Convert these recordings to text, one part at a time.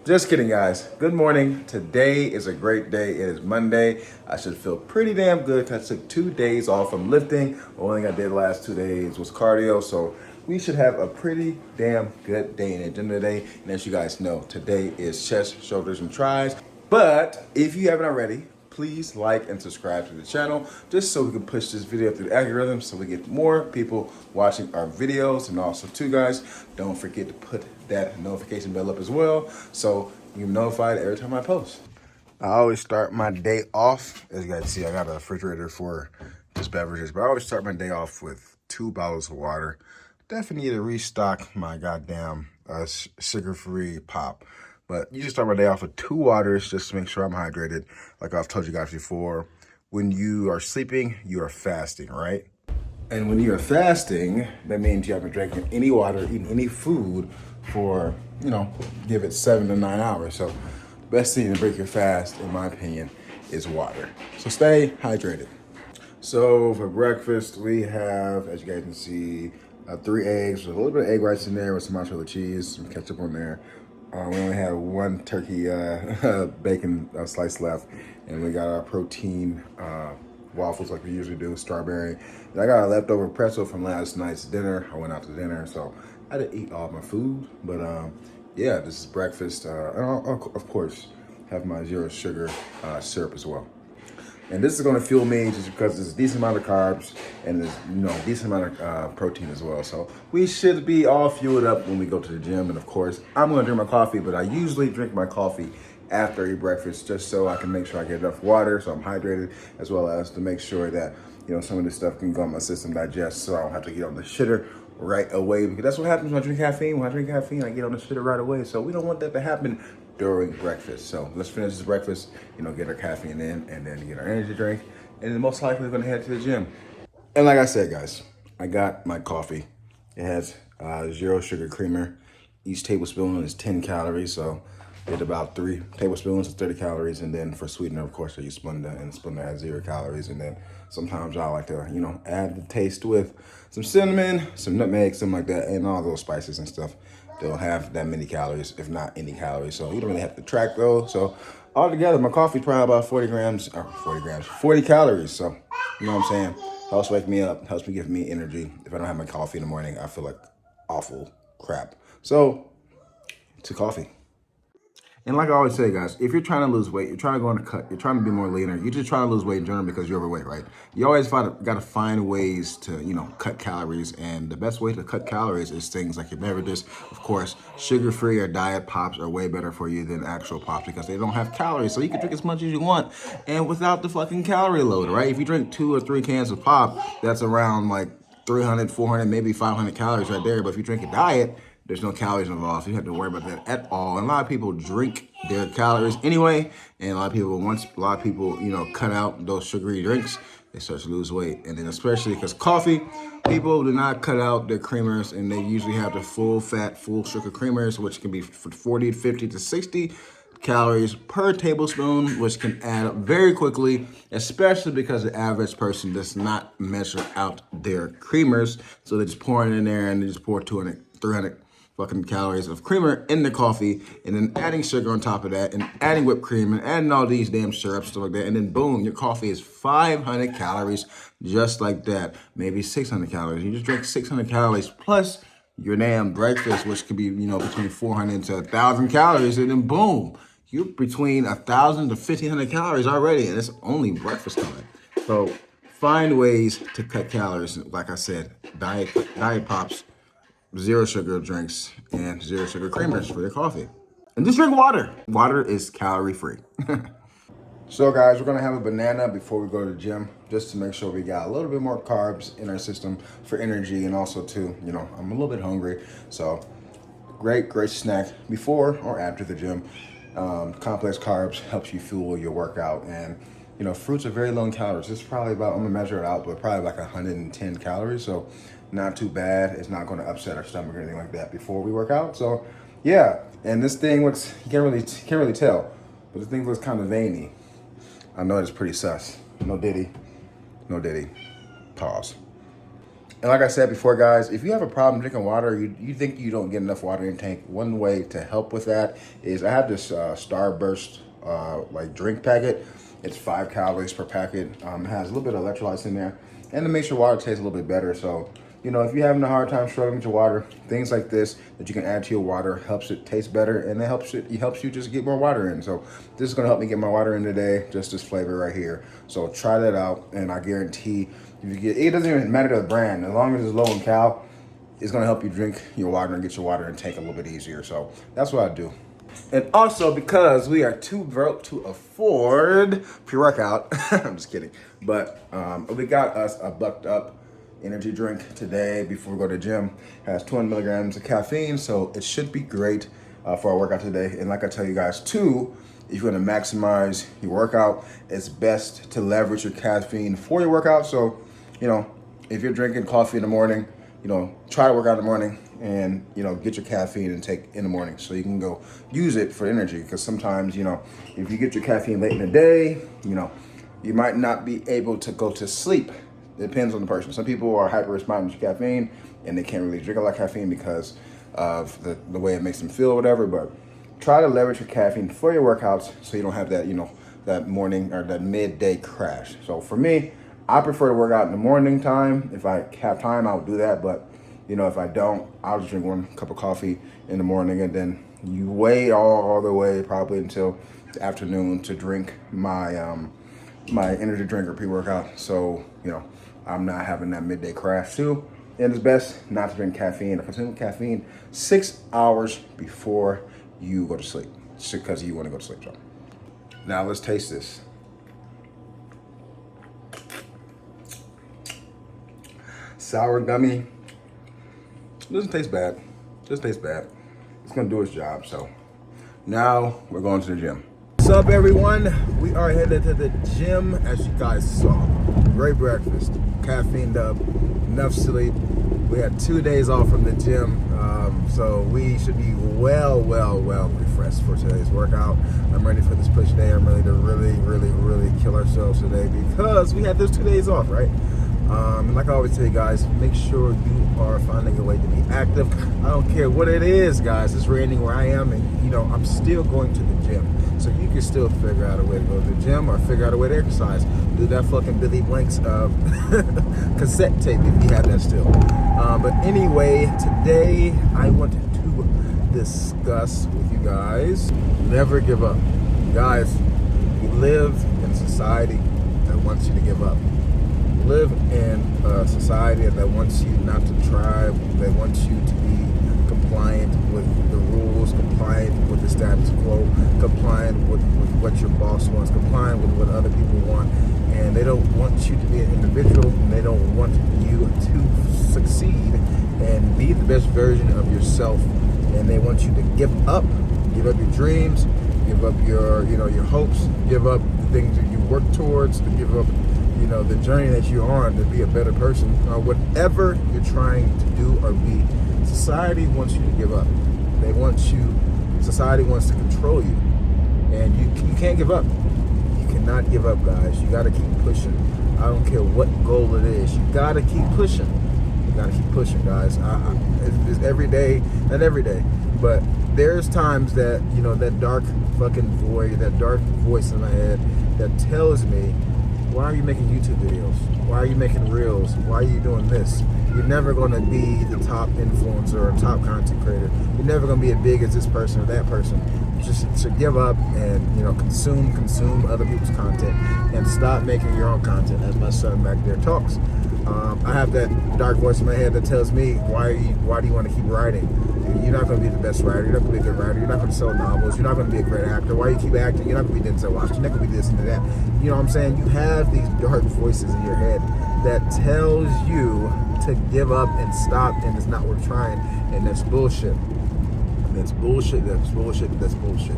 Just kidding, guys. Good morning. Today is a great day. It is Monday. I should feel pretty damn good because I took 2 days off from lifting. The only thing I did the last 2 days was cardio. So we should have a pretty damn good day in the gym today. And as you guys know, today is chest, shoulders, and tries. But if you haven't already, please like and subscribe to the channel just so we can push this video through the algorithm so we get more people watching our videos. And also too, guys, don't forget to put that notification bell up as well so you're notified every time I post. I always start my day off, as you guys see, I got a refrigerator for just beverages, but I always start my day off with 2 bottles of water. Definitely need to restock my goddamn sugar-free pop. But you just start my day off with 2 waters just to make sure I'm hydrated. Like I've told you guys before, when you are sleeping, you are fasting, right? And when you are fasting, that means you haven't drinking any water, eaten any food for, give it 7 to 9 hours. So best thing to break your fast, in my opinion, is water. So stay hydrated. So for breakfast, we have, as you guys can see, 3 eggs with a little bit of egg whites in there with some mozzarella cheese, some ketchup on there. We only had 1 turkey bacon slice left, and we got our protein waffles like we usually do, strawberry. And I got a leftover pretzel from last night's dinner. I went out to dinner, so I didn't eat all my food. But yeah, this is breakfast. And I'll, of course, have my zero sugar syrup as well. And this is going to fuel me just because there's a decent amount of carbs and there's a decent amount of protein as well. So we should be all fueled up when we go to the gym. And of course, I'm going to drink my coffee, but I usually drink my coffee after I eat breakfast just so I can make sure I get enough water so I'm hydrated, as well as to make sure that some of this stuff can go in my system, digest, so I don't have to get on the shitter right away, because that's what happens when I drink caffeine. When I drink caffeine, I get on the shitter right away. So we don't want that to happen during breakfast. So let's finish this breakfast, get our caffeine in, and then get our energy drink, and then most likely we're gonna head to the gym. And like I said, guys, I got my coffee. It has 0 sugar creamer. Each tablespoon is 10 calories, so did about 3 tablespoons of 30 calories. And then for sweetener, of course, I use Splenda, and Splenda has 0 calories. And then sometimes I like to, add the taste with some cinnamon, some nutmeg, something like that, and all those spices and stuff. They'll have that many calories, if not any calories. So you don't really have to track those. So altogether, my coffee's probably about 40 calories. So, you know what I'm saying? Helps wake me up, helps me give me energy. If I don't have my coffee in the morning, I feel like awful crap. So, to coffee. And like I always say, guys, if you're trying to lose weight, you're trying to go on a cut, you're trying to be more leaner, you're just trying to lose weight in general because you're overweight, right? You always got to find ways to, cut calories. And the best way to cut calories is things like your beverages. Of course, sugar-free or diet pops are way better for you than actual pops because they don't have calories. So you can drink as much as you want and without the fucking calorie load, right? If you drink 2 or 3 cans of pop, that's around like 300, 400, maybe 500 calories right there. But if you drink a diet, there's no calories involved, so you have to worry about that at all. And a lot of people drink their calories anyway, and a lot of people, cut out those sugary drinks, they start to lose weight. And then especially because coffee, people do not cut out their creamers, and they usually have the full fat, full sugar creamers, which can be 40, 50 to 60 calories per tablespoon, which can add up very quickly, especially because the average person does not measure out their creamers. So they just pour it in there and they just pour 200, 300 fucking calories of creamer in the coffee, and then adding sugar on top of that, and adding whipped cream, and adding all these damn syrups, stuff like that, and then boom, your coffee is 500 calories, just like that. Maybe 600 calories. You just drink 600 calories plus your damn breakfast, which could be, between 400 to 1,000 calories, and then boom, you're between 1,000 to 1,500 calories already, and it's only breakfast time. So find ways to cut calories. Like I said, diet pops, 0 sugar drinks, and 0 sugar creamers for your coffee. And just drink water. Water is calorie free. So guys, we're gonna have a banana before we go to the gym, just to make sure we got a little bit more carbs in our system for energy, and also too, I'm a little bit hungry. So great snack before or after the gym. Complex carbs helps you fuel your workout, and fruits are very low in calories. It's probably about, I'm gonna measure it out, but probably like 110 calories. So not too bad. It's not gonna upset our stomach or anything like that before we work out. So yeah, and this thing looks, you can't really tell, but the thing looks kind of veiny. I know it's pretty sus. No diddy. Pause. And like I said before, guys, if you have a problem drinking water, you think you don't get enough water in your tank, one way to help with that is I have this Starburst like drink packet. It's 5 calories per packet. It has a little bit of electrolytes in there, and it makes your water taste a little bit better. So, you know, if you're having a hard time struggling with your water, things like this that you can add to your water helps it taste better, and it helps you just get more water in. So this is gonna help me get my water in today, just this flavor right here. So try that out, and I guarantee it doesn't even matter the brand, as long as it's low in cal, it's gonna help you drink your water and get your water intake a little bit easier. So that's what I do. And also because we are too broke to afford pre-workout, I'm just kidding. But we got us a Bucked Up energy drink today before we go to the gym. It has 200 milligrams of caffeine, so it should be great for our workout today. And like I tell you guys too, if you want to maximize your workout, it's best to leverage your caffeine for your workout. So, you know, if you're drinking coffee in the morning, you know, try to work out in the morning and, you know, get your caffeine intake in the morning so you can go use it for energy. Because sometimes, you know, if you get your caffeine late in the day, you know, you might not be able to go to sleep. It depends on the person. Some people are hyper responding to caffeine and they can't really drink a lot of caffeine because of the way it makes them feel or whatever. But try to leverage your caffeine for your workouts so you don't have that, you know, that morning or that midday crash. So for me, I prefer to work out in the morning time. If I have time, I'll do that. But, you know, if I don't, I'll just drink 1 cup of coffee in the morning, and then you wait all the way probably until the afternoon to drink my my energy drink or pre-workout. So, you know, I'm not having that midday crash too. And it's best not to drink caffeine or consume caffeine 6 hours before you go to sleep, just because you want to go to sleep. So now let's taste this. Sour gummy. Doesn't taste bad. Just tastes bad. It's gonna do its job. So now we're going to the gym. What's up, everyone? We are headed to the gym, as you guys saw. Great breakfast, caffeined up, enough sleep. We had 2 days off from the gym, so we should be well refreshed for today's workout. I'm ready for this push day. I'm ready to really kill ourselves today because we had those 2 days off, right? And like I always tell you guys, make sure you are finding a way to be active. I don't care what it is, guys. It's raining where I am, and you know I'm still going to the gym. So you can still figure out a way to go to the gym or figure out a way to exercise. Do that fucking Billy Blanks cassette tape if you have that still. But anyway, today I wanted to discuss with you guys, never give up. Guys, we live in a society that wants you to give up. Live in a society that wants you not to try, that wants you to be compliant with the rules, compliant with the status quo, compliant with what your boss wants, compliant with what other people want. And they don't want you to be an individual, and they don't want you to succeed and be the best version of yourself. And they want you to give up your dreams, give up your hopes, give up the things that you work towards, to give up the journey that you're on to be a better person, or whatever you're trying to do or be. Society wants you to give up. Society wants to control you, and you can't give up. You cannot give up, guys. You got to keep pushing. I don't care what goal it is. You got to keep pushing. You got to keep pushing, guys. It's every day, not every day, but there's times that that dark fucking void, that dark voice in my head that tells me, why are you making YouTube videos? Why are you making reels? Why are you doing this? You're never going to be the top influencer or top content creator. You're never going to be as big as this person or that person. Just to give up and consume other people's content and stop making your own content, as my son back there talks. I have that dark voice in my head that tells me, why do you want to keep writing? You're not going to be the best writer. You're not going to be a good writer. You're not going to sell novels. You're not going to be a great actor. Why do you keep acting? You're not going to be Denzel Washington. You're not going to be this and that. You know what I'm saying? You have these dark voices in your head that tells you to give up and stop, and it's not worth trying, and that's bullshit. That's bullshit. That's bullshit. That's bullshit.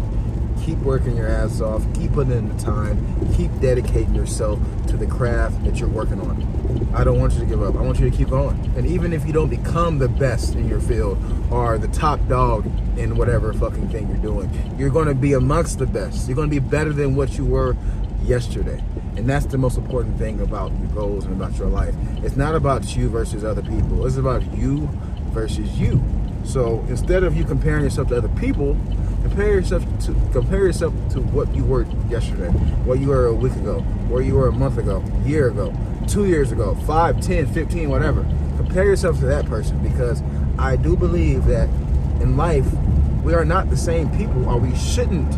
Keep working your ass off. Keep putting in the time. Keep dedicating yourself to the craft that you're working on. I don't want you to give up. I want you to keep going. And even if you don't become the best in your field or the top dog in whatever fucking thing you're doing, you're going to be amongst the best. You're going to be better than what you were yesterday. And that's the most important thing about your goals and about your life. It's not about you versus other people. It's about you versus you. So instead of you comparing yourself to other people, compare yourself to what you were yesterday, what you were a week ago, where you were a month ago, a year ago, 2 years ago, 5, 10, 15, whatever. Compare yourself to that person, because I do believe that in life, we are not the same people, or we shouldn't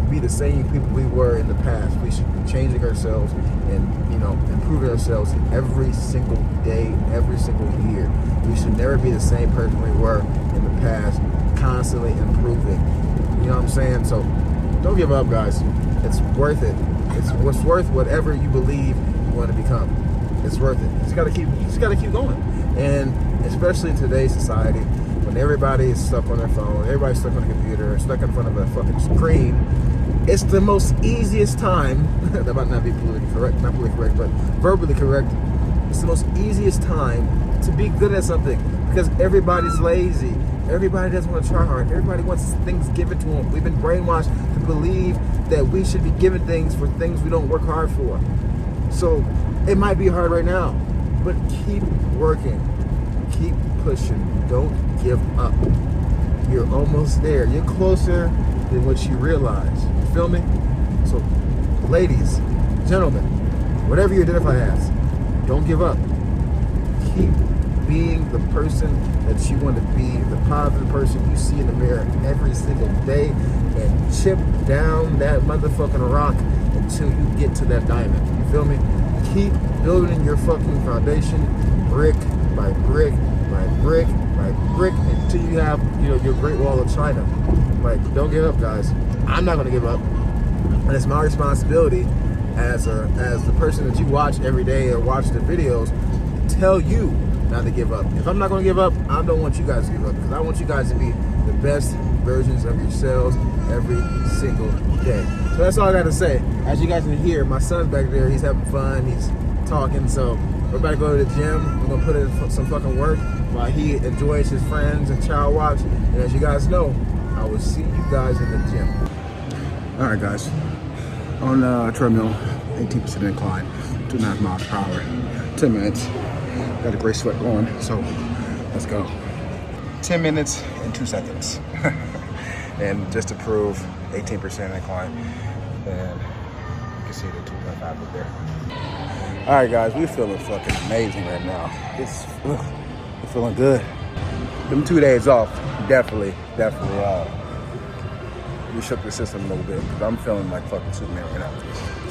be the same people we were in the past. We should be changing ourselves and, improving ourselves every single day, every single year. We should never be the same person we were in the past, constantly improving. You know what I'm saying? So don't give up, guys. It's worth it. It's worth whatever you believe you want to become. It's worth it. You just gotta keep going. And especially in today's society, when everybody is stuck on their phone, everybody's stuck on a computer, stuck in front of a fucking screen, it's the most easiest time, that might not be politically correct, not politically correct, but verbally correct, it's the most easiest time to be good at something, because everybody's lazy. Everybody doesn't want to try hard. Everybody wants things given to them. We've been brainwashed to believe that we should be given things for things we don't work hard for. So it might be hard right now, but keep working. Keep pushing. Don't give up. You're almost there. You're closer than what you realize. You feel me? So, ladies, gentlemen, whatever you identify as, don't give up. Keep being the person that you want to be, the positive person you see in the mirror every single day, and chip down that motherfucking rock until you get to that diamond. You feel me? Keep building your fucking foundation brick by brick by brick by brick until you have, your Great Wall of China. Like, don't give up, guys. I'm not gonna give up, and it's my responsibility as the person that you watch every day or watch the videos to tell you not to give up. If I'm not gonna give up, I don't want you guys to give up, because I want you guys to be the best versions of yourselves every single day. So that's all I got to say. As you guys can hear, my son's back there. He's having fun. He's talking. So we're about to go to the gym. We're gonna put in some fucking work while he enjoys his friends and child watch. And as you guys know, I will see you guys in the gym. All right, guys. On treadmill, 18% incline, 2.5 miles per hour, 10 minutes. Got a great sweat going, so let's go. 10 minutes and 2 seconds. And just to prove, 18% incline. And you can see the 2.5 up there. All right, guys, we're feeling fucking amazing right now. We're feeling good. Them 2 days off, definitely, we shook the system a little bit, because I'm feeling like fucking Superman right now.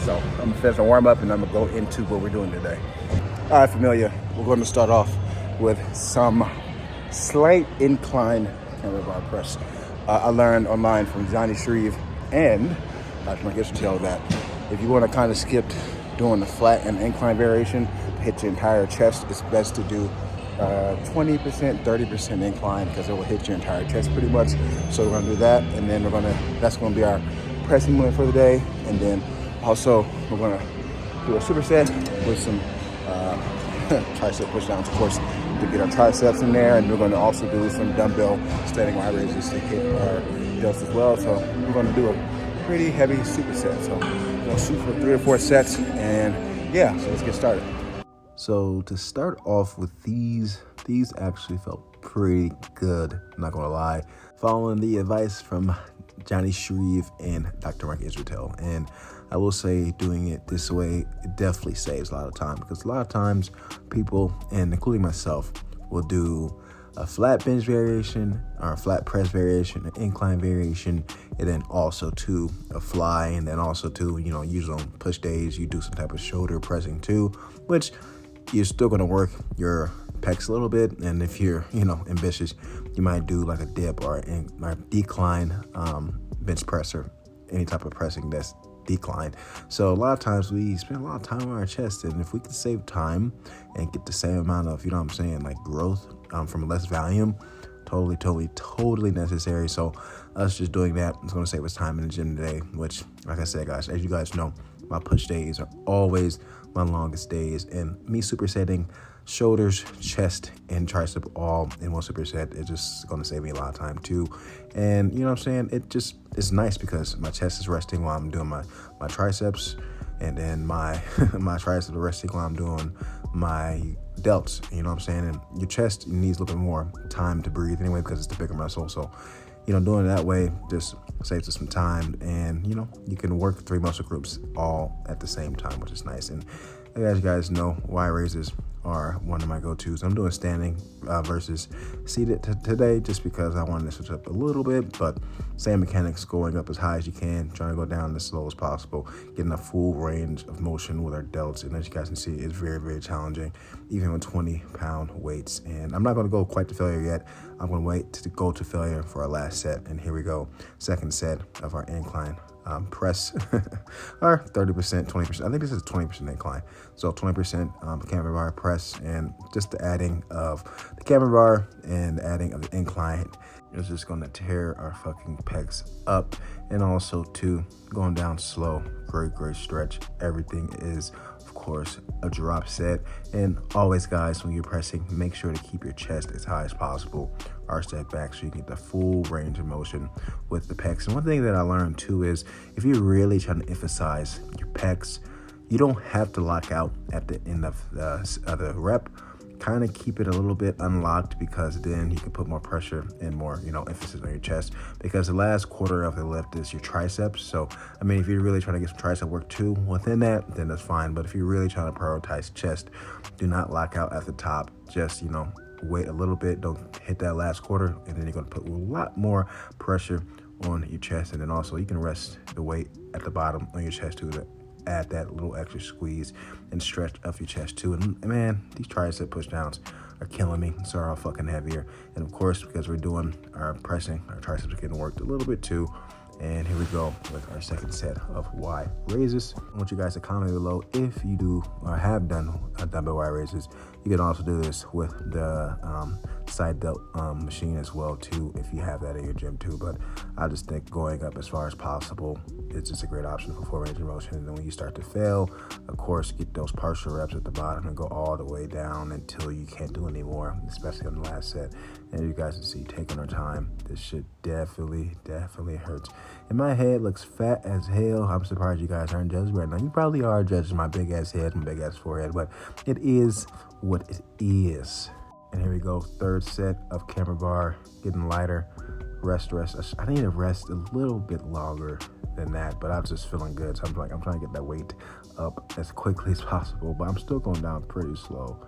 So I'm gonna finish a warm up, and I'm gonna go into what we're doing today. All right, familia, we're going to start off with some slight incline handlebar press. I learned online from Johnny Shreve and Dr. Mark Israel that if you want to kind of skip doing the flat and incline variation to hit your entire chest, it's best to do 20%, 30% incline, because it will hit your entire chest pretty much. So we're going to do that, and then that's going to be our pressing movement for the day. And then also we're going to do a superset with some tricep push downs, of course, to get our triceps in there. And we're going to also do some dumbbell standing wide raises to hit our delts as well. So we're going to do a pretty heavy superset. So we're going to shoot for 3 or 4 sets, and yeah, so let's get started. So to start off with these actually felt pretty good, I'm not gonna lie, following the advice from Johnny Shreve and Dr. Mark Israel. And I will say, doing it this way, it definitely saves a lot of time, because a lot of times people, and including myself, will do a flat bench variation or a flat press variation, an incline variation, and then also to a fly, and then also to, usually on push days, you do some type of shoulder pressing too, which you're still going to work your pecs a little bit. And if you're, ambitious, you might do like a dip or a decline bench press, or any type of pressing that's decline. So a lot of times we spend a lot of time on our chest, and if we can save time and get the same amount of, like growth from less volume, totally necessary. So us just doing that is going to save us time in the gym today, which, like I said, guys, as you guys know, my push days are always my longest days, and me supersetting shoulders, chest, and tricep all in one superset is just going to save me a lot of time too. And it's nice, because my chest is resting while I'm doing my triceps. And then my my triceps, the rest of the while I'm doing my delts, you know what I'm saying? And your chest needs a little bit more time to breathe anyway because it's the bigger muscle. So, doing it that way just saves us some time, and, you can work 3 muscle groups all at the same time, which is nice. And as you guys know, Y raises are one of my go-tos. I'm doing standing versus seated today just because I wanted to switch up a little bit, but same mechanics, going up as high as you can, trying to go down as slow as possible, getting a full range of motion with our delts. And as you guys can see, it's very, very challenging, even with 20-pound weights. And I'm not going to go quite to failure yet. I'm going to wait to go to failure for our last set. And here we go. Second set of our incline press, or 30%, 20%. I think this is a 20% incline. So 20% camera bar press, and just the adding of the camera bar and the adding of the incline is just going to tear our fucking pecs up. And also too, going down slow, great stretch. Everything is, of course, a drop set. And always, guys, when you're pressing, make sure to keep your chest as high as possible, arch that back so you get the full range of motion with the pecs. And one thing that I learned too is if you're really trying to emphasize your pecs, you don't have to lock out at the end of the rep. Kind of keep it a little bit unlocked, because then you can put more pressure and more, emphasis on your chest, because the last quarter of the lift is your triceps. So, if you're really trying to get some tricep work too within that, then that's fine. But if you're really trying to prioritize chest, do not lock out at the top. Just, wait a little bit. Don't hit that last quarter, and then you're going to put a lot more pressure on your chest. And then also you can rest the weight at the bottom on your chest too, to add that little extra squeeze and stretch of your chest too. And man, these tricep push downs are killing me. So are all fucking heavier. And of course, because we're doing our pressing, our triceps are getting worked a little bit too. And here we go with our second set of Y raises. I want you guys to comment below if you do or have done dumbbell Y raises. You can also do this with the side delt machine as well too, if you have that in your gym too. But I just think going up as far as possible, it's just a great option for full range of motion. And then when you start to fail, of course, get those partial reps at the bottom and go all the way down until you can't do anymore, especially on the last set. And you guys can see, taking our time, this shit definitely hurts. And my head looks fat as hell. I'm surprised you guys aren't judging right now. You probably are judging my big ass head, my big ass forehead, but it is what it is. And here we go, third set of camera bar, getting lighter. Rest. I need to rest a little bit longer than that, but I'm just feeling good. So I'm trying to get that weight up as quickly as possible, but I'm still going down pretty slow.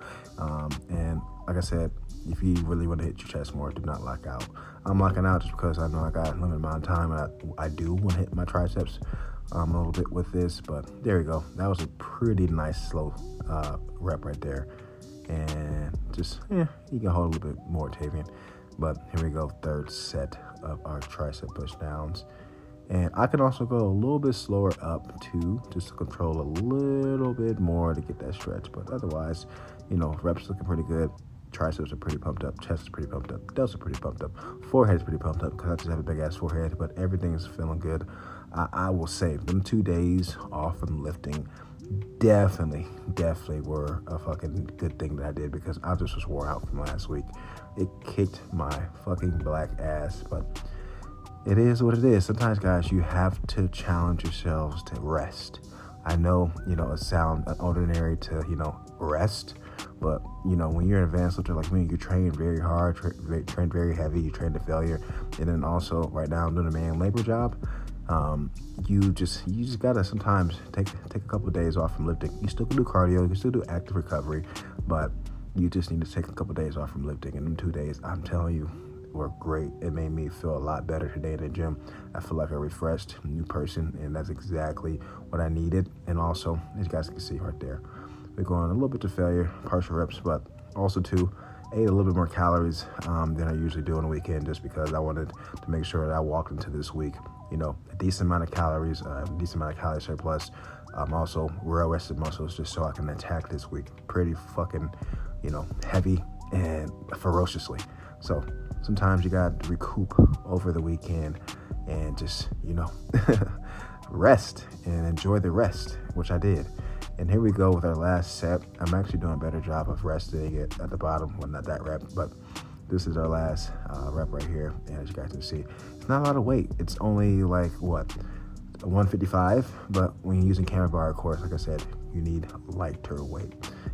And like I said, if you really want to hit your chest more, do not lock out. I'm locking out just because I know I got a limited amount of time, and I do want to hit my triceps a little bit with this. But there we go. That was a pretty nice slow rep right there. And just, you can hold a little bit more, Tavian. But here we go, third set of our tricep push downs. And I can also go a little bit slower up too, just to control a little bit more to get that stretch. But otherwise, reps looking pretty good. Triceps are pretty pumped up, chest is pretty pumped up, delts are pretty pumped up, forehead is pretty pumped up because I just have a big ass forehead, but everything is feeling good. I will say, them 2 days off from lifting definitely were a fucking good thing that I did, because I just was wore out from last week. It kicked my fucking black ass, but it is what it is. Sometimes, guys, you have to challenge yourselves to rest. I know, it sounds ordinary to, rest, but, when you're an advanced lifter like me, you train very hard, train very heavy, you train to failure. And then also, right now, I'm doing a manual labor job. You just gotta sometimes take a couple of days off from lifting. You still can do cardio, you can still do active recovery, but you just need to take a couple of days off from lifting. And them 2 days, I'm telling you, were great. It made me feel a lot better today in the gym. I feel like a refreshed new person, and that's exactly what I needed. And also, as you guys can see right there, we're going a little bit to failure, partial reps, but also too, ate a little bit more calories than I usually do on the weekend, just because I wanted to make sure that I walked into this week, a decent amount of calories, decent amount of calorie surplus. Also, well-rested muscles, just so I can attack this week pretty fucking, heavy and ferociously. So sometimes you got to recoup over the weekend and just, rest and enjoy the rest, which I did. And here we go with our last set. I'm actually doing a better job of resting it at the bottom. Well, not that rep, but this is our last rep right here. And as you guys can see, it's not a lot of weight. It's only like, 155, but when you're using camera bar, of course, like I said, you need lighter weight.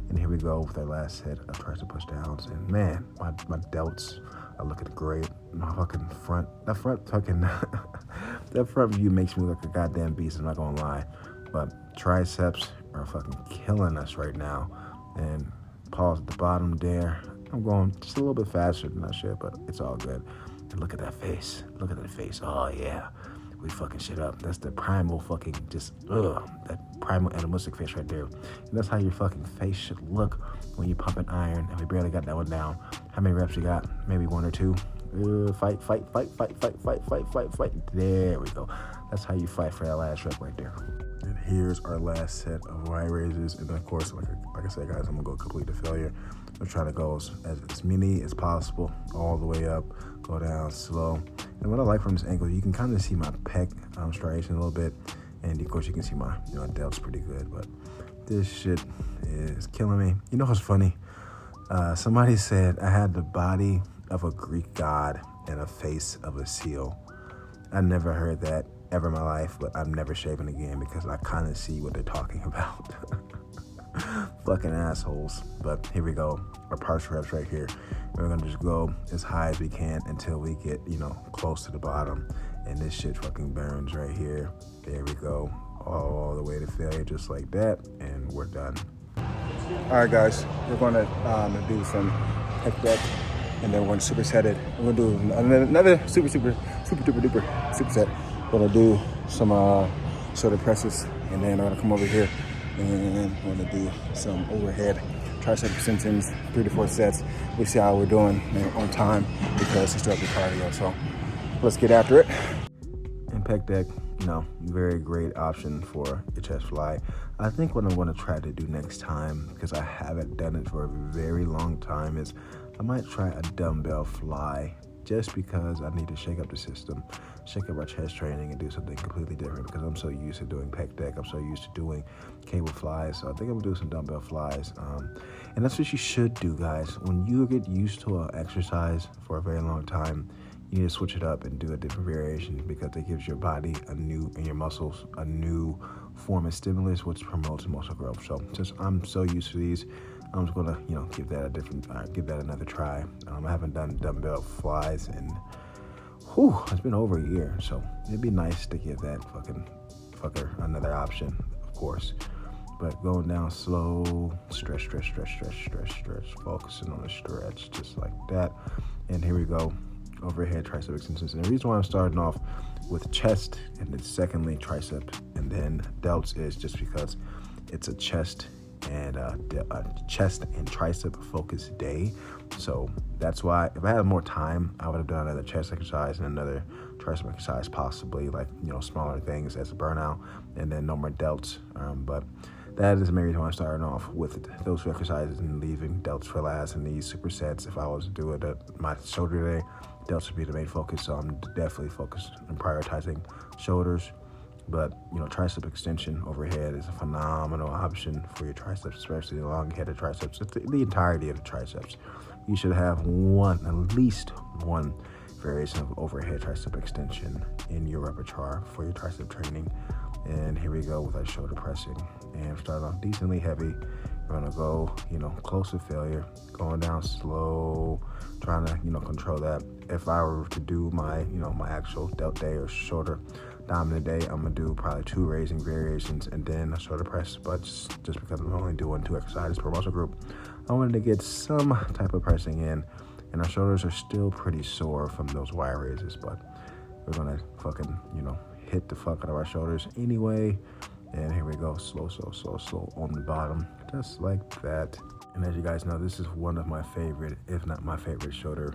And here we go with our last set of tricep push downs. And man, my delts are looking great. My fucking front, that front view makes me look a goddamn beast, I'm not gonna lie. But triceps are fucking killing us right now. And pause at the bottom there. I'm going just a little bit faster than I should, but it's all good. And look at that face. Look at that face. Oh yeah. We fucking shit up. That's the primal fucking that primal animalistic face right there. And that's how your fucking face should look when you pump an iron. And we barely got that one down. How many reps you got? Maybe 1 or 2. Fight. There we go. That's how you fight for that last rep right there. And here's our last set of Y raises. And then of course, like I said, guys, I'm gonna go complete to failure. I'm trying to go as many as possible, all the way up, go down slow. And what I like from this angle, you can kind of see my pec striation a little bit. And of course you can see my delts pretty good, but this shit is killing me. You know what's funny? Somebody said I had the body of a Greek god and a face of a seal. I never heard that ever in my life, but I'm never shaving again because I kind of see what they're talking about. Fucking assholes. But here we go, our partial reps right here. We're gonna just go as high as we can until we get close to the bottom, and this shit fucking burns right here. There we go, all the way to failure, just like that, and we're done. All right, guys, we're gonna do some hip deck, and then we're gonna superset it. We're gonna do another super duper superset. We're gonna do some shoulder presses, and then we're gonna come over here and we're gonna do some overhead tricep extensions, 3 to 4 sets. We see how we're doing on time because we still have the cardio. So let's get after it. And pec deck, very great option for a chest fly. I think what I'm going to try to do next time, because I haven't done it for a very long time, is I might try a dumbbell fly, just because I need to shake up the system, shake up our chest training, and do something completely different, because I'm so used to doing pec deck, I'm so used to doing cable flies. So I think I'm gonna do some dumbbell flies. And that's what you should do, guys. When you get used to an exercise for a very long time, you need to switch it up and do a different variation, because it gives your body and your muscles a new form of stimulus, which promotes muscle growth. So I'm so used to these. I'm just gonna, give that another try. I haven't done dumbbell flies in, it's been over a year. So it'd be nice to give that fucker another option, of course. But going down slow, stretch, focusing on the stretch, just like that. And here we go, overhead tricep extensions. And the reason why I'm starting off with chest and then secondly tricep and then delts is just because it's a chest and tricep focused day. So that's why if I had more time, I would have done another chest exercise and another tricep exercise, possibly like smaller things as a burnout, and then no more delts. But that is the main reason why I'm starting off with those two exercises and leaving delts for last. And these supersets, if I was to do it at my shoulder day, delts would be the main focus. So I'm definitely focused on prioritizing shoulders. But tricep extension overhead is a phenomenal option for your triceps, especially the long-headed triceps. It's the entirety of the triceps. You should have at least one variation of overhead tricep extension in your repertoire for your tricep training. And here we go with our shoulder pressing. And start off decently heavy. We're gonna go, close to failure, going down slow, trying to, control that. If I were to do my, my actual delt day or shoulder dominant day, I'm gonna do probably 2 raising variations and then a shoulder press. But just because I'm only doing 2 exercises per muscle group, I wanted to get some type of pressing in. And our shoulders are still pretty sore from those Y raises, but we're gonna fucking, hit the fuck out of our shoulders anyway. And here we go, slow on the bottom, just like that. And as you guys know, this is one of my favorite, if not my favorite shoulder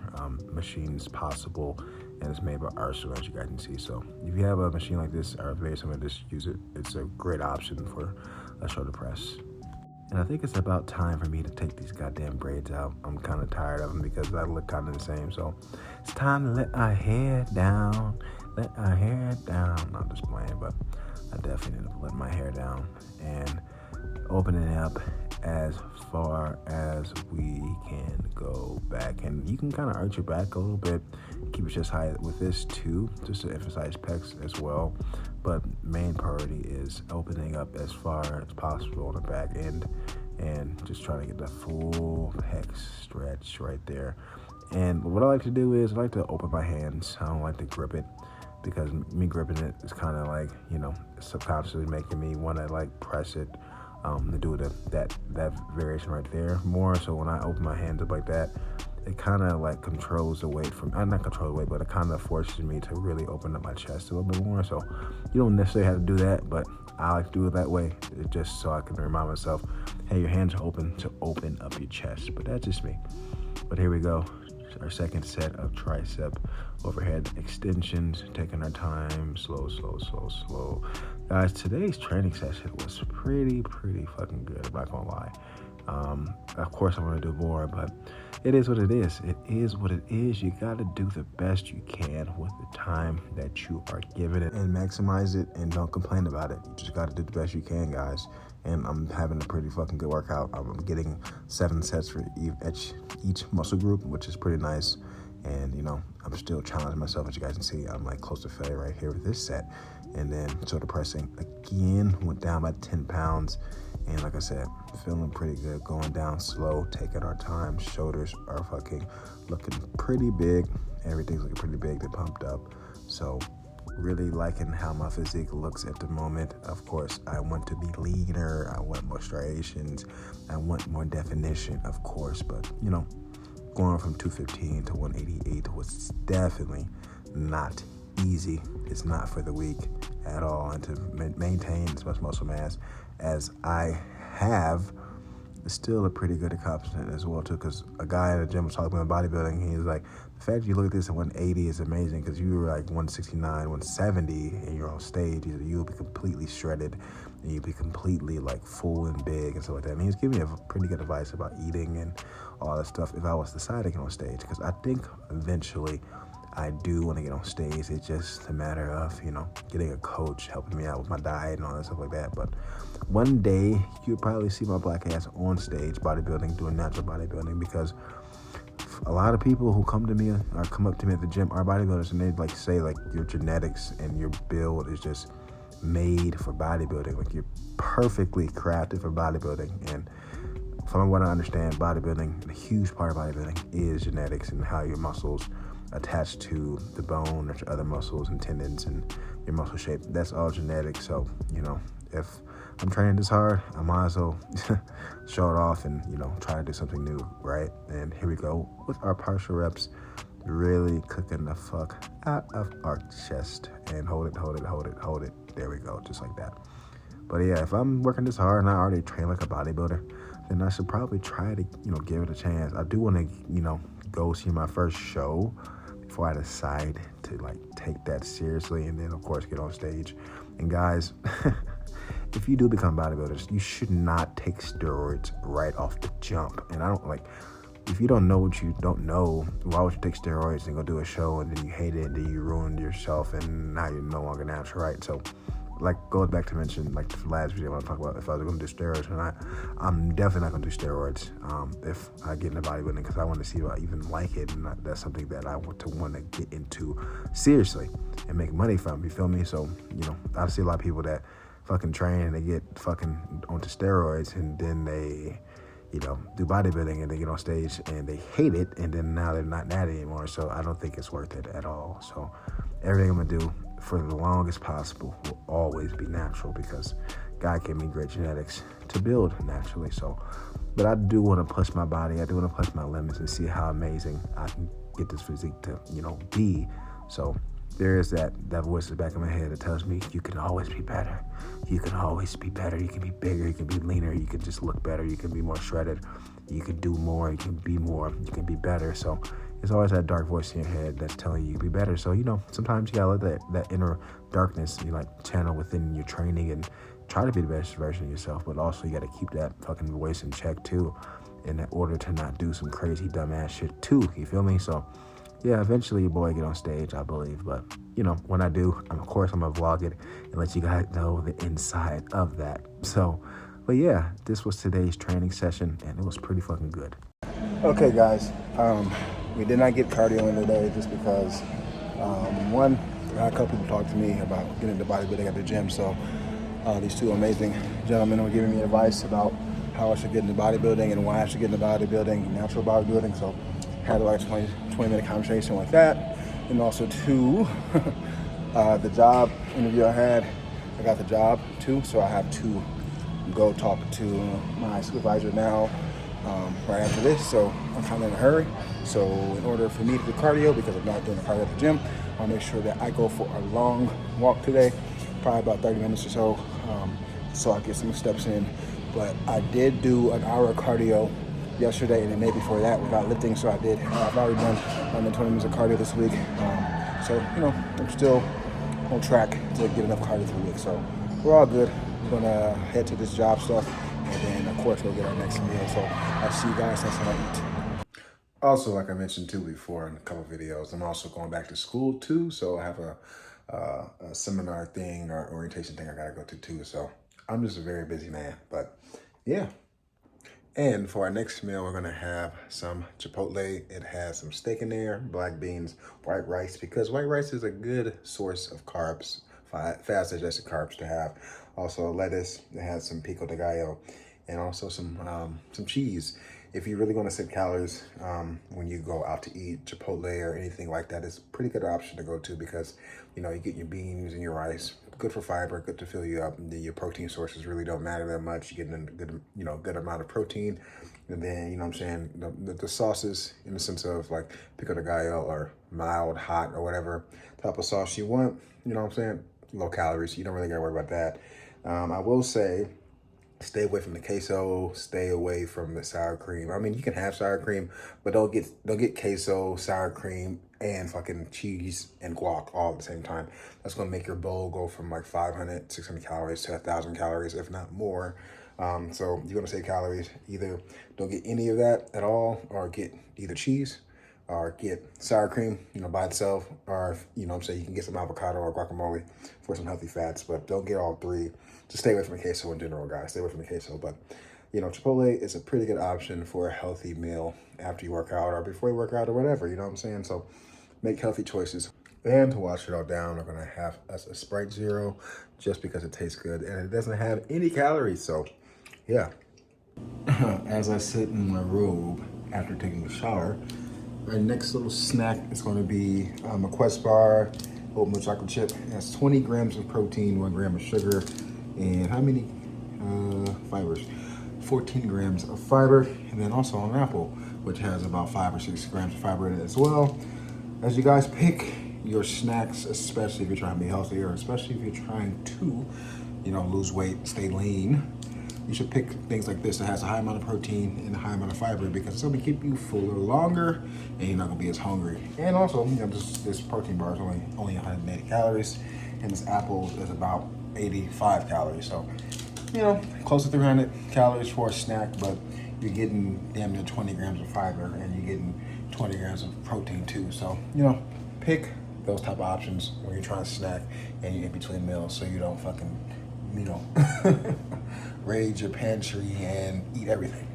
machines possible. And it's made by Arsenal, as you guys can see. So if you have a machine like this or very similar, just use it. It's a great option for a shoulder press. And I think it's about time for me to take these goddamn braids out. I'm kind of tired of them because I look kind of the same. So it's time to let our hair down. Let our hair down. I'm just playing, but I definitely need to let my hair down and open it up as far as we can go back. And you can kind of arch your back a little bit, keep it just high with this too, just to emphasize pecs as well. but main priority is opening up as far as possible on the back end and just trying to get the full pec stretch right there. And what I like to do is I like to open my hands. I don't like to grip it because me gripping it is kind of like, subconsciously making me want to like press it to do that variation right there more. So when I open my hands up like that, it kind of like controls the weight from, not control the weight, but it kind of forces me to really open up my chest a little bit more. So you don't necessarily have to do that, but I like to do it that way, just so I can remind myself, hey, your hands are open to open up your chest. But that's just me. But here we go. Our second set of tricep overhead extensions, taking our time, slow. Guys, today's training session was pretty fucking good, I'm not gonna lie. Of course I want to do more, but it is what it is. It is what it is. You got to do the best you can with the time that you are given it and maximize it, and don't complain about it. You just got to do the best you can, guys. And I'm having a pretty fucking good workout. I'm getting 7 sets for each muscle group, which is pretty nice. And, I'm still challenging myself. As you guys can see, I'm like close to failure right here with this set. And then shoulder pressing again, went down by 10 pounds. And like I said, feeling pretty good, going down slow, taking our time. Shoulders are fucking looking pretty big. Everything's looking pretty big. They're pumped up. So really liking how my physique looks at the moment. Of course, I want to be leaner. I want more striations. I want more definition, of course. But, going from 215 to 188 was definitely not easy. It's not for the weak at all. And to maintain as much muscle mass as I have is still a pretty good accomplishment as well too, because a guy in the gym was talking about bodybuilding. He's like, the fact you look at this at 180 is amazing, because you were like 169, 170 and you're on stage. You'll be completely shredded and you'll be completely like full and big and stuff like that. And he was giving me a pretty good advice about eating and all that stuff if I was deciding to get on stage, because I think eventually I do want to get on stage. It's just a matter of, getting a coach helping me out with my diet and all that stuff like that. But one day you'll probably see my black ass on stage bodybuilding, doing natural bodybuilding, because a lot of people who come up to me at the gym are bodybuilders, and they like say like your genetics and your build is just made for bodybuilding. Like you're perfectly crafted for bodybuilding. And from what I understand, bodybuilding, a huge part of bodybuilding is genetics and how your muscles attached to the bone or to other muscles and tendons and your muscle shape. That's all genetic. So, if I'm training this hard, I might as well show it off and, try to do something new, right? And here we go with our partial reps, really cooking the fuck out of our chest, and hold it. There we go, just like that. But yeah, if I'm working this hard and I already train like a bodybuilder, then I should probably try to, give it a chance. I do want to, go see my first show before I decide to like take that seriously, and then of course get on stage. And guys, if you do become bodybuilders, you should not take steroids right off the jump. And I don't like, if you don't know what you don't know, why would you take steroids and go do a show and then you hate it and then you ruined yourself and now you're no longer natural, right? So like goes back to mention like the last video when I talk about if I was going to do steroids or not. I'm definitely not going to do steroids if I get into bodybuilding, because I want to see if I even like it, and that's something that I want to get into seriously and make money from. You feel me? So I see a lot of people that fucking train and they get fucking onto steroids, and then they do bodybuilding and they get on stage and they hate it, and then now they're not that anymore. So I don't think it's worth it at all. So everything I'm gonna do for the longest possible will always be natural, because God gave me great genetics to build naturally. So, but I do want to push my body. I do want to push my limits and see how amazing I can get this physique to, be. So there is that voice in the back of my head that tells me you can always be better. You can always be better. You can be bigger. You can be leaner. You can just look better. You can be more shredded. You can do more. You can be more. You can be better. So it's always that dark voice in your head that's telling you to be better. So, sometimes you gotta let that inner darkness, channel within your training and try to be the best version of yourself. But also you gotta keep that fucking voice in check too, in order to not do some crazy dumbass shit too. You feel me? So yeah, eventually your boy get on stage, I believe. But, when I do, of course I'm gonna vlog it and let you guys know the inside of that. So, but yeah, this was today's training session and it was pretty fucking good. Okay, guys, we did not get cardio in today just because, one, I had a couple people talk to me about getting into bodybuilding at the gym. So these two amazing gentlemen were giving me advice about how I should get into bodybuilding and why I should get into bodybuilding, natural bodybuilding. So had like a 20-minute conversation with that. And also two, the job interview I had, I got the job too. So I have to go talk to my supervisor now right after this. So I'm kind of in a hurry. So in order for me to do cardio, because I'm not doing the cardio at the gym, I'll make sure that I go for a long walk today, probably about 30 minutes or so I get some steps in. But I did do an hour of cardio yesterday and the day before that without lifting. So I've already done 20 minutes of cardio this week. So, I'm still on track to get enough cardio for the week. So we're all good. We're gonna head to this job stuff and then of course we'll get our next meal. So I'll see you guys next time I eat. Also, like I mentioned too before in a couple of videos, I'm also going back to school too. So I have a seminar thing or orientation thing I gotta go to too. So I'm just a very busy man, but yeah. And for our next meal, we're gonna have some Chipotle. It has some steak in there, black beans, white rice, because white rice is a good source of carbs, fast digested carbs to have. Also lettuce, it has some pico de gallo, and also some cheese. If you really want to save calories when you go out to eat, Chipotle or anything like that is a pretty good option to go to because, you get your beans and your rice, good for fiber, good to fill you up. And then your protein sources really don't matter that much. You're getting a good amount of protein. And then, what I'm saying, the sauces in the sense of like pico de gallo or mild, hot, or whatever type of sauce you want, what I'm saying, low calories. You don't really got to worry about that. I will say, stay away from the queso, stay away from the sour cream. I mean, you can have sour cream, but don't get queso, sour cream, and fucking cheese and guac all at the same time. That's gonna make your bowl go from like 500, 600 calories to 1,000 calories, if not more. So you're gonna save calories. Either don't get any of that at all, or get either cheese, or get sour cream, by itself, or you can get some avocado or guacamole for some healthy fats, but don't get all three. Just stay away from the queso in general, guys. Stay away from the queso. But, Chipotle is a pretty good option for a healthy meal after you work out or before you work out or whatever, you know what I'm saying? So make healthy choices. And to wash it all down, we're gonna have a Sprite Zero just because it tastes good and it doesn't have any calories. So, yeah. As I sit in my robe after taking a shower, our next little snack is going to be a Quest bar, oatmeal chocolate chip. It has 20 grams of protein, 1 gram of sugar, and how many fibers? 14 grams of fiber. And then also an apple, which has about 5 or 6 grams of fiber in it as well. As you guys pick your snacks, especially if you're trying to be healthy, or especially if you're trying to, lose weight, stay lean, you should pick things like this that has a high amount of protein and a high amount of fiber because it's going to keep you fuller longer and you're not going to be as hungry. And also, this protein bar is only 180 calories and this apple is about 85 calories. So, close to 300 calories for a snack, but you're getting damn near 20 grams of fiber and you're getting 20 grams of protein too. So, pick those type of options when you're trying to snack and you're in between meals so you don't fucking, raid your pantry and eat everything.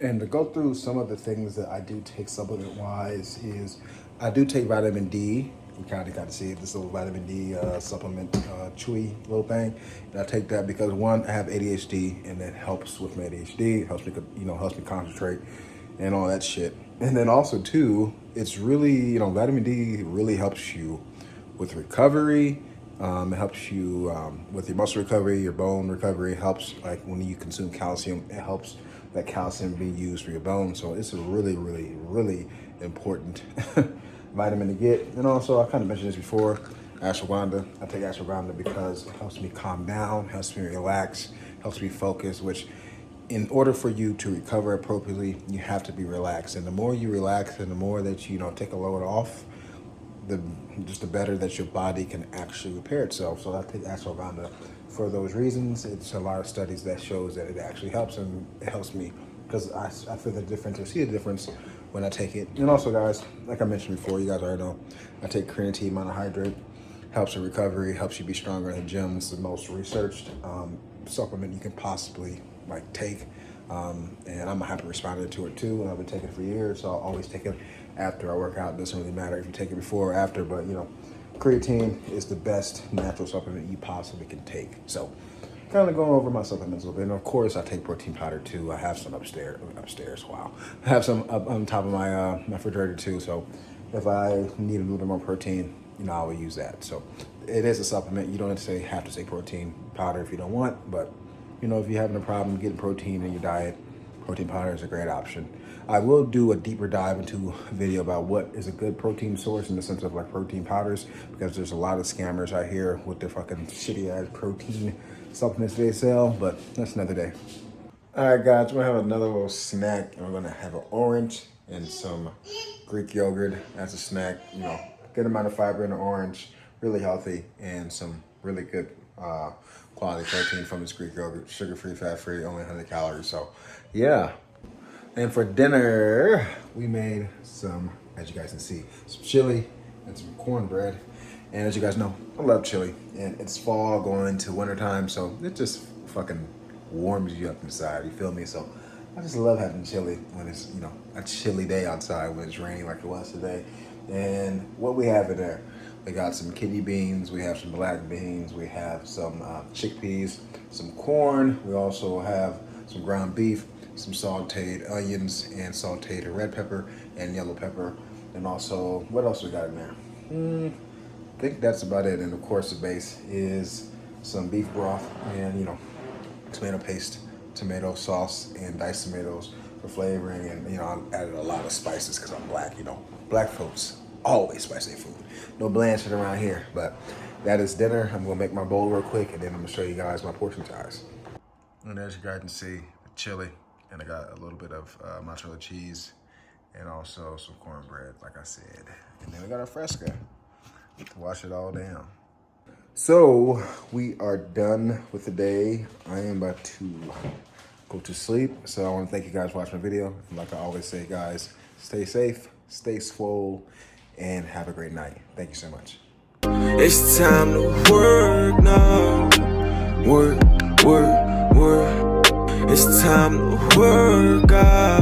And to go through some of the things that I do take supplement-wise is I do take vitamin D. You kind of got to see this little vitamin D supplement, chewy little thing. And I take that because one, I have ADHD and it helps with my ADHD. It helps me, helps me concentrate and all that shit. And then also too, it's really, vitamin D really helps you with recovery. It helps you with your muscle recovery, your bone recovery. It helps like when you consume calcium, it helps that calcium be used for your bones. So it's a really, really, really important vitamin to get. And also, I kind of mentioned this before, ashwagandha. I take ashwagandha because it helps me calm down, helps me relax, helps me focus, which in order for you to recover appropriately, you have to be relaxed. And the more you relax and the more that you take a load off, the better that your body can actually repair itself. So I take ashwagandha for those reasons. It's a lot of studies that shows that it actually helps, and it helps me because I feel the difference or see the difference when I take it. And also, guys, like I mentioned before, you guys already know, I take creatine monohydrate, helps with recovery, helps you be stronger in the gym. It's the most researched supplement you can possibly take. And I'm a happy responder to it too. And I've been taking it for years, so I'll always take it after I work out. It doesn't really matter if you take it before or after, but creatine is the best natural supplement you possibly can take. So kind of going over my supplements a little bit. And of course, I take protein powder too. I have some upstairs. Wow. I have some up on top of my my refrigerator too. So if I need a little bit more protein, you know, I will use that. So it is a supplement. You don't necessarily have to take protein powder if you don't want, but you know, if you're having a problem getting protein in your diet, protein powder is a great option. I will do a deeper dive into a video about what is a good protein source in the sense of like protein powders, because there's a lot of scammers out here with their fucking shitty ass protein supplements they sell, but that's another day. All right, guys, we're gonna have another little snack, and we're gonna have an orange and some Greek yogurt as a snack. You know, good amount of fiber in the orange, really healthy, and some really good quality protein from this Greek yogurt, sugar-free, fat-free, only 100 calories. So, yeah. And for dinner, we made some, as you guys can see, some chili and some cornbread. And as you guys know, I love chili. And it's fall going into wintertime, so it just fucking warms you up inside, you feel me? So I just love having chili when it's, you know, a chilly day outside when it's raining like it was today. And what we have in there, we got some kidney beans, we have some black beans, we have some chickpeas, some corn. We also have some ground beef, some sauteed onions, and sauteed red pepper and yellow pepper. And also, what else we got in there? I think that's about it. And of course, the base is some beef broth and, you know, tomato paste, tomato sauce, and diced tomatoes for flavoring. And, you know, I added a lot of spices because I'm black, you know. Black folks always spice their food. No bland shit around here. But that is dinner. I'm going to make my bowl real quick, and then I'm going to show you guys my portion size. And as you guys can see, the chili. And I got a little bit of mozzarella cheese and also some cornbread, like I said. And then we got our fresca to wash it all down. So we are done with the day. I am about to go to sleep. So I want to thank you guys for watching my video. And like I always say, guys, stay safe, stay swole, and have a great night. Thank you so much. It's time to work now. Work. It's time to work out.